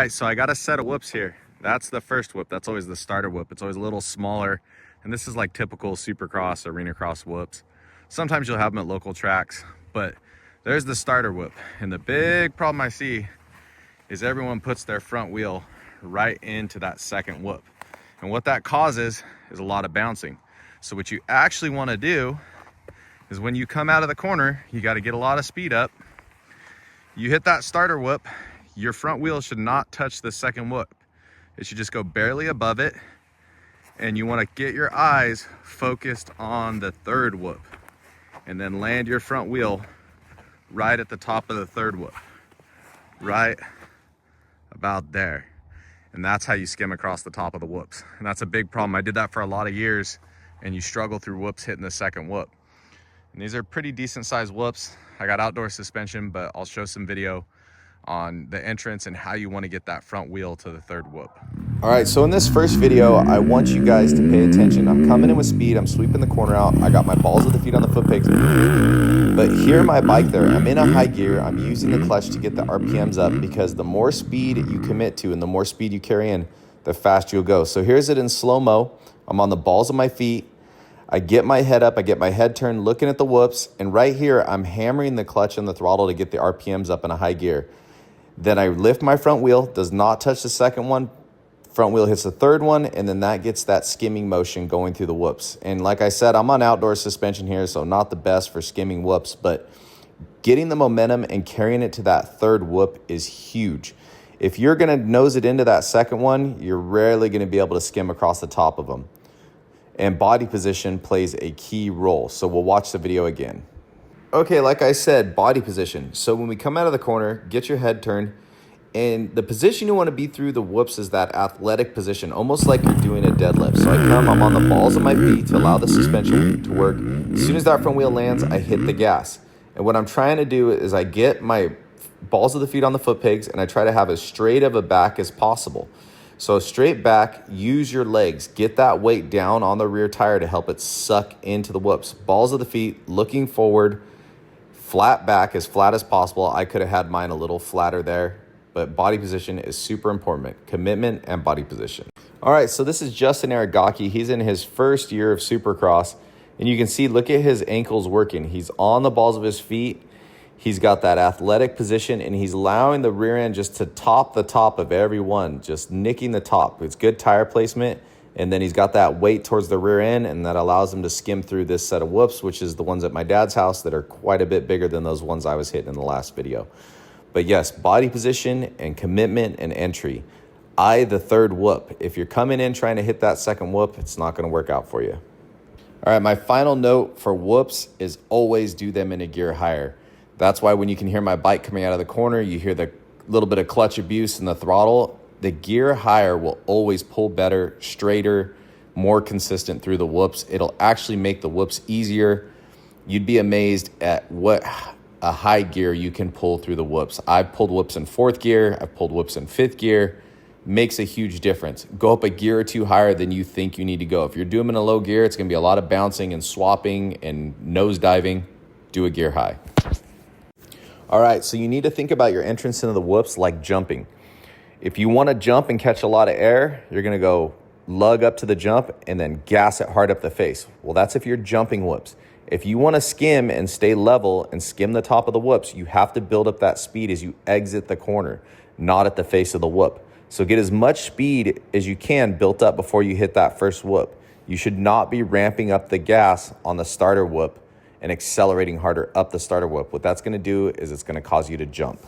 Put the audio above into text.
right, so I got a set of whoops here. That's the first whoop. That's always the starter whoop. It's always a little smaller. And this is like typical supercross, arena cross whoops. Sometimes you'll have them at local tracks, but there's the starter whoop. And the big problem I see is everyone puts their front wheel right into that second whoop. And what that causes is a lot of bouncing. So what you actually want to do is when you come out of the corner, you got to get a lot of speed up. You hit that starter whoop, your front wheel should not touch the second whoop. It should just go barely above it. And you want to get your eyes focused on the third whoop and then land your front wheel right at the top of the third whoop, right about there. And that's how you skim across the top of the whoops. And that's a big problem. I did that for a lot of years, and you struggle through whoops hitting the second whoop. And these are pretty decent sized whoops. I got outdoor suspension, but I'll show some video on the entrance and how you want to get that front wheel to the third whoop. All right, so in this first video, I want you guys to pay attention. I'm coming in with speed, I'm sweeping the corner out, I got my balls of the feet on the foot pegs, but here my bike there, I'm in a high gear, I'm using the clutch to get the RPMs up because the more speed you commit to and the more speed you carry in, the faster you'll go. So here's it in slow-mo. I'm on the balls of my feet, I get my head up, I get my head turned, looking at the whoops, and right here, I'm hammering the clutch and the throttle to get the RPMs up in a high gear. Then I lift my front wheel, does not touch the second one, front wheel hits the third one, and then that gets that skimming motion going through the whoops. And like I said, I'm on outdoor suspension here, so not the best for skimming whoops, but getting the momentum and carrying it to that third whoop is huge. If you're gonna nose it into that second one, you're rarely gonna be able to skim across the top of them. And body position plays a key role, so we'll watch the video again. Okay, like I said, body position. So when we come out of the corner, get your head turned, and the position you want to be through the whoops is that athletic position, almost like you're doing a deadlift. So I'm on the balls of my feet to allow the suspension to work. As soon as that front wheel lands, I hit the gas. And what I'm trying to do is I get my balls of the feet on the foot pegs and I try to have as straight of a back as possible. So straight back, use your legs, get that weight down on the rear tire to help it suck into the whoops. Balls of the feet, looking forward, flat back, as flat as possible. I could have had mine a little flatter there, but body position is super important. Commitment and body position. All right, so this is Justin Aragaki. He's in his first year of Supercross, and you can see, look at his ankles working. He's on the balls of his feet. He's got that athletic position, and he's allowing the rear end just to top the top of every one, just nicking the top. It's good tire placement. And then he's got that weight towards the rear end, and that allows him to skim through this set of whoops, which is the ones at my dad's house that are quite a bit bigger than those ones I was hitting in the last video. But yes, body position and commitment and entry. The third whoop. If you're coming in trying to hit that second whoop, it's not going to work out for you. All right, my final note for whoops is always do them in a gear higher. That's why when you can hear my bike coming out of the corner, you hear the little bit of clutch abuse in the throttle. The gear higher will always pull better, straighter, more consistent through the whoops. It'll actually make the whoops easier. You'd be amazed at what a high gear you can pull through the whoops. I've pulled whoops in fourth gear. I've pulled whoops in fifth gear. Makes a huge difference. Go up a gear or two higher than you think you need to go. If you're doing in a low gear, it's going to be a lot of bouncing and swapping and nose diving. Do a gear high. All right, so you need to think about your entrance into the whoops like jumping. If you want to jump and catch a lot of air, you're going to go lug up to the jump and then gas it hard up the face. Well, that's if you're jumping whoops. If you want to skim and stay level and skim the top of the whoops, you have to build up that speed as you exit the corner, not at the face of the whoop. So get as much speed as you can built up before you hit that first whoop. You should not be ramping up the gas on the starter whoop and accelerating harder up the starter whoop. What that's going to do is it's going to cause you to jump.